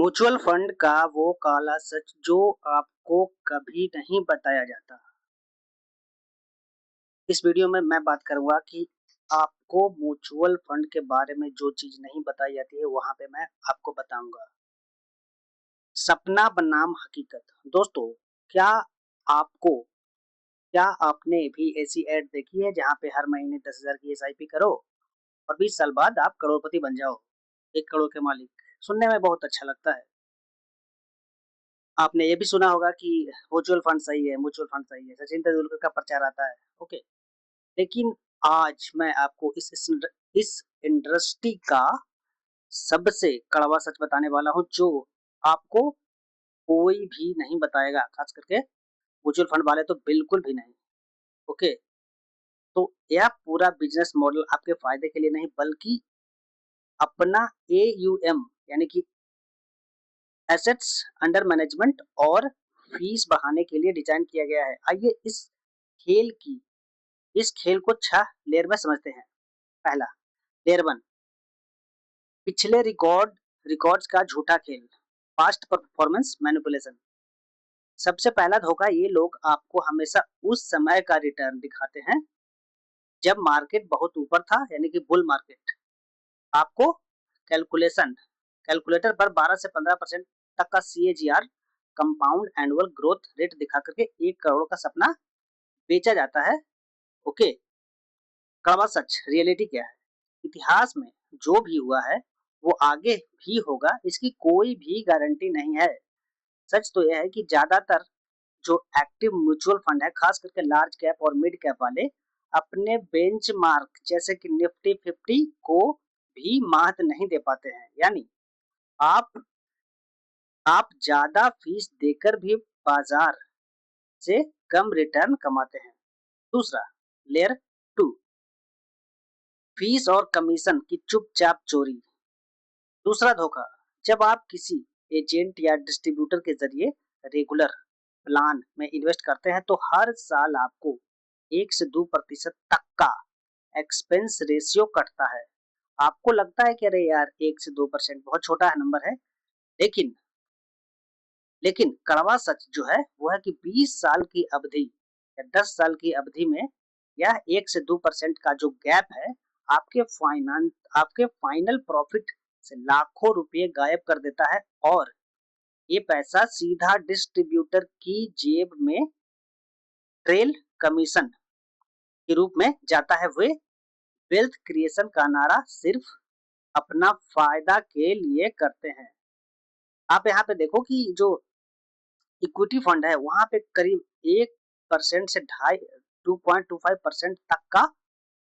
Mutual fund का वो काला सच जो आपको कभी नहीं बताया जाता। इस वीडियो में मैं बात करूंगा कि आपको म्यूचुअल फंड के बारे में जो चीज नहीं बताई जाती है वहां पे मैं आपको बताऊंगा। सपना बनाम हकीकत। दोस्तों, क्या आपको क्या आपने भी ऐसी एड देखी है जहां पे हर महीने 10,000 की एसआईपी करो और 20 साल बाद आप करोड़पति बन जाओ, 1 करोड़ के मालिक। सुनने में बहुत अच्छा लगता है। आपने ये भी सुना होगा कि म्यूचुअल फंड सही है, म्यूचुअल फंड सही है, सचिन तेंदुलकर का प्रचार आता है। ओके, लेकिन आज मैं आपको इस इंडस्ट्री का सबसे कड़वा सच बताने वाला हूं जो आपको कोई भी नहीं बताएगा, खास करके म्यूचुअल फंड वाले तो बिल्कुल भी नहीं। ओके, तो यह पूरा बिजनेस मॉडल आपके फायदे के लिए नहीं बल्कि अपना एयूएम यानी कि एसेट्स अंडर मैनेजमेंट और फीस बढ़ाने के लिए डिजाइन किया गया है। आइए खेल की इस खेल को 6 लेयर में समझते हैं। पहला, लेयर 1, पिछले रिकॉर्ड्स का झूठा खेल, पास्ट परफॉर्मेंस मैनिपुलेशन। सबसे पहला धोखा, ये लोग आपको हमेशा उस समय का रिटर्न दिखाते हैं जब मार्केट बहुत ऊपर था, यानी कि बुल मार्केट। आपको कैलकुलेशन कैलकुलेटर पर 12 से 15% तक का CAGR compound annual growth rate दिखा करके 1 करोड़ का सपना बेचा जाता है। ओके, कड़वा सच रियलिटी क्या है? इतिहास में जो भी हुआ है वो आगे भी होगा, इसकी कोई भी गारंटी नहीं है। सच तो यह है कि ज्यादातर जो एक्टिव म्यूचुअल फंड है, खास करके लार्ज कैप और मिड कैप वाले, अपने बेंचमार्क जैसे कि निफ्टी 50 को भी मात नहीं दे पाते हैं। यानी आप आप ज्यादा फीस देकर भी बाजार से कम रिटर्न कमाते हैं। दूसरा, लेयर 2, फीस और कमीशन की चुपचाप चोरी। दूसरा धोखा, जब आप किसी एजेंट या डिस्ट्रीब्यूटर के जरिए रेगुलर प्लान में इन्वेस्ट करते हैं तो हर साल आपको 1 से 2% तक का एक्सपेंस रेशियो कटता है। आपको लगता है कि अरे यार 1 से 2% बहुत छोटा है नंबर है, लेकिन लेकिन कड़वा सच जो है वो है कि 20 साल की अवधि या 10 साल की अवधि में यह 1 से 2% का जो गैप है आपके फाइनल प्रॉफिट से लाखों रुपए गायब कर देता है, और ये पैसा सीधा डिस्ट्रीब्यूटर की जेब में ट्रेल कमीशन के रूप में जाता है। वे वेल्थ क्रिएशन का नारा सिर्फ अपना फायदा के लिए करते हैं। आप यहाँ पे देखो कि जो इक्विटी फंड है वहां पे करीब 1% से 2.25% तक का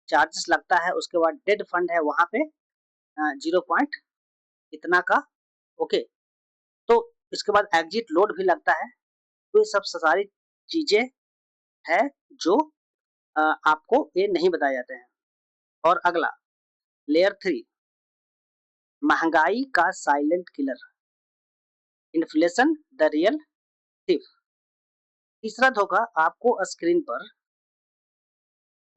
चार्जेस लगता है। उसके बाद डेड फंड है वहां पे 0 इतना का। ओके, तो इसके बाद एग्जिट लोड भी लगता है। तो ये सब सारी चीजें है जो आपको ये नहीं बताए जाते हैं। और अगला, लेयर 3, महंगाई का silent killer, inflation the real thief. तीसरा धोखा, आपको स्क्रीन पर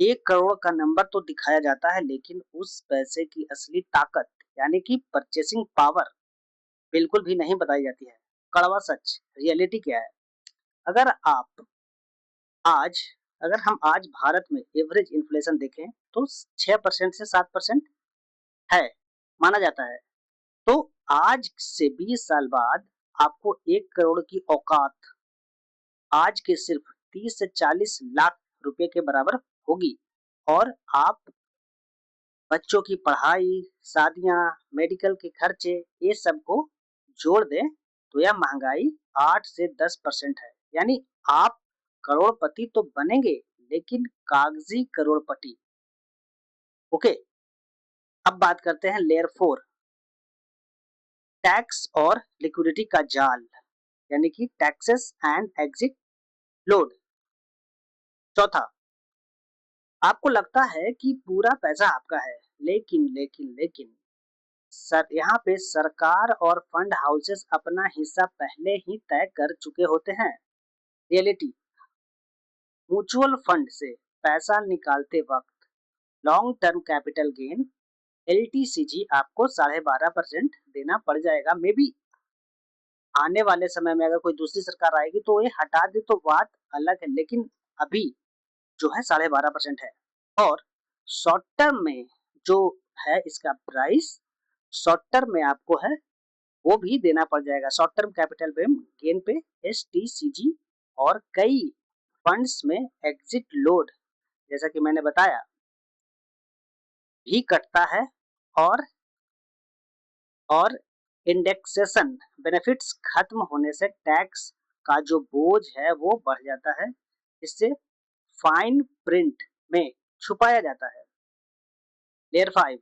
1 करोड़ का नंबर तो दिखाया जाता है लेकिन उस पैसे की असली ताकत यानी कि परचेसिंग पावर बिल्कुल भी नहीं बताई जाती है। कड़वा सच रियलिटी क्या है? अगर आप आज अगर हम आज भारत में एवरेज इन्फ्लेशन देखें तो 6% से 7% है, माना जाता है। तो आज से 20 साल बाद आपको 1 करोड़ की औकात आज के सिर्फ 30 से 40 लाख रुपए के बराबर होगी। और आप बच्चों की पढ़ाई, शादियां, मेडिकल के खर्चे, ये सब को जोड़ दें तो यह महंगाई 8 से 10% है। यानी आप करोड़पति तो बनेंगे लेकिन कागजी करोड़पति। ओके, अब बात करते हैं लेयर 4, टैक्स और लिक्विडिटी का जाल, यानी कि टैक्सेस एंड एग्जिट लोड। चौथा, आपको लगता है कि पूरा पैसा आपका है, लेकिन सर यहाँ पे सरकार और फंड हाउसेस अपना हिस्सा पहले ही तय कर चुके होते हैं। रियलिटी, म्यूचुअल फंड से पैसा निकालते वक्त long term capital gain LTCG आपको 12.5% देना पड़ जाएगा। मे बी आने वाले समय में अगर कोई दूसरी सरकार आएगी तो ये हटा दे तो बात अलग है, लेकिन अभी जो है 12.5% है। और शॉर्ट टर्म में जो है इसका प्राइस, शॉर्ट टर्म में आपको है वो भी देना पड़ जाएगा। शॉर्ट टर्म कैपिटल गेन पे एसटीसीजी और कई फंड्स में एग्जिट लोड, जैसा कि मैंने बताया, भी कटता है। और इंडेक्सेशन बेनिफिट्स खत्म होने से टैक्स का जो बोझ है वो बढ़ जाता है। इससे फाइन प्रिंट में छुपाया जाता है। Layer 5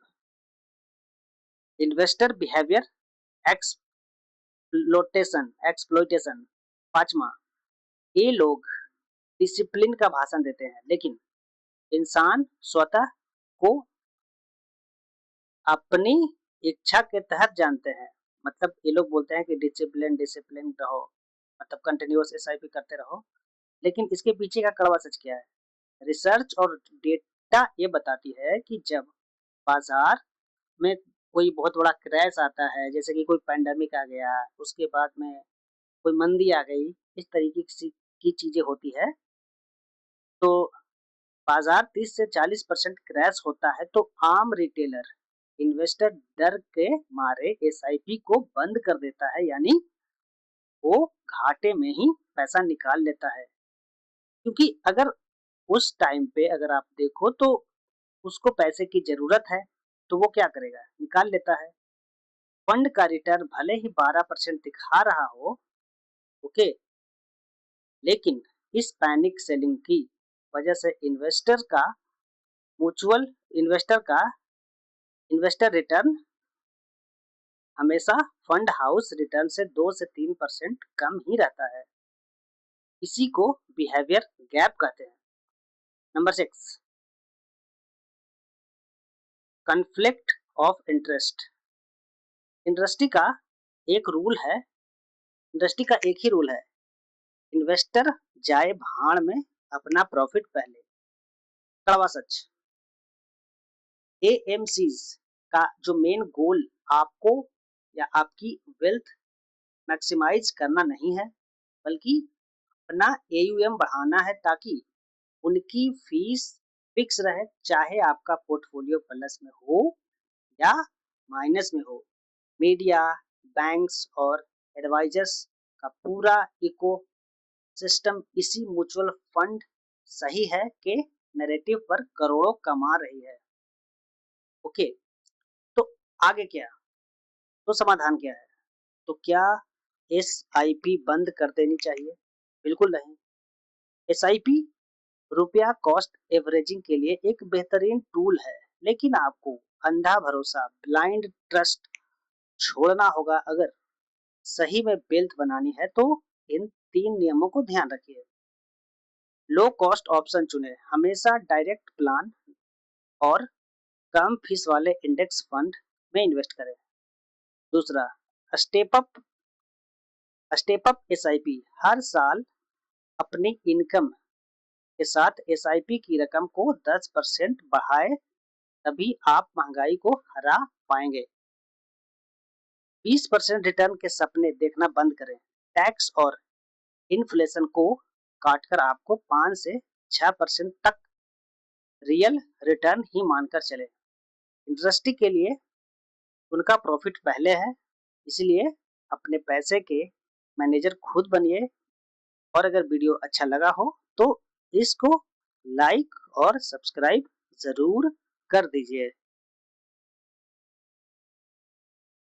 investor behaviour exploitation. पांचवा, ये लोग डिसिप्लिन का भाषण देते हैं लेकिन इंसान स्वतः को अपनी इच्छा के तहत जानते हैं। मतलब ये लोग बोलते हैं कि डिसिप्लिन रहो, मतलब कंटिन्यूअस एसआईपी करते रहो, लेकिन इसके पीछे का कड़वा सच क्या है? रिसर्च और डेटा ये बताती है कि जब बाजार में कोई बहुत बड़ा क्रैश आता है, जैसे कि कोई पैंडेमिक आ गया, उसके बाद में कोई मंदी आ गई, इस तरीके की चीजें होती है, तो बाजार 30 से 40% क्रैश होता है तो आम रिटेलर इन्वेस्टर डर के मारे एसआईपी को बंद कर देता है, यानी वो घाटे में ही पैसा निकाल लेता है। क्योंकि अगर उस टाइम पे अगर आप देखो तो उसको पैसे की जरूरत है, तो वो क्या करेगा? निकाल लेता है। फंड का रिटर्न भले ही 12% दिखा रहा हो, ओके, लेकिन इस पैनिक सेलिंग की वजह से म्यूचुअल इन्वेस्टर का इन्वेस्टर रिटर्न हमेशा फंड हाउस रिटर्न से 2 से 3% कम ही रहता है। इसी को बिहेवियर गैप कहते हैं। Number 6, conflict of interest. Industry का एक रूल है इंडस्ट्री का एक ही रूल है, इन्वेस्टर जाए भाड़ में, अपना प्रॉफिट पहले। कड़वा सच, एएमसीज का जो मेन गोल आपको या आपकी वेल्थ मैक्सिमाइज करना नहीं है, बल्कि अपना एयूएम बढ़ाना है, ताकि उनकी फीस फिक्स रहे, चाहे आपका पोर्टफोलियो प्लस में हो या माइनस में हो। मीडिया, बैंक्स और एडवाइजर्स का पूरा इको सिस्टम इसी म्यूचुअल फंड सही है के नैरेटिव पर करोड़ों कमा रही है। ओके, तो आगे क्या? तो समाधान क्या है? तो क्या एसआईपी बंद कर देनी चाहिए? बिल्कुल नहीं। एसआईपी रुपया कॉस्ट एवरेजिंग के लिए एक बेहतरीन टूल है, लेकिन आपको अंधा भरोसा, ब्लाइंड ट्रस्ट छोड़ना होगा। अगर सही में वेल्थ बनानी है तो इन 3 नियमों को ध्यान रखिए। लो कॉस्ट ऑप्शन चुने, हमेशा डायरेक्ट प्लान और कम फीस वाले इंडेक्स फंड में इन्वेस्ट करें। दूसरा, step up step up SIP, हर साल अपनी इनकम के साथ एसआईपी की रकम को 10% बढ़ाए, तभी आप महंगाई को हरा पाएंगे। 20% रिटर्न के सपने देखना बंद करें। टैक्स और इन्फ्लेशन को काटकर आपको 5 से 6% तक रियल रिटर्न ही मानकर चले। इंडस्ट्री के लिए उनका प्रॉफिट पहले है, इसलिए अपने पैसे के मैनेजर खुद बनिए। और अगर वीडियो अच्छा लगा हो तो इसको लाइक और सब्सक्राइब जरूर कर दीजिए।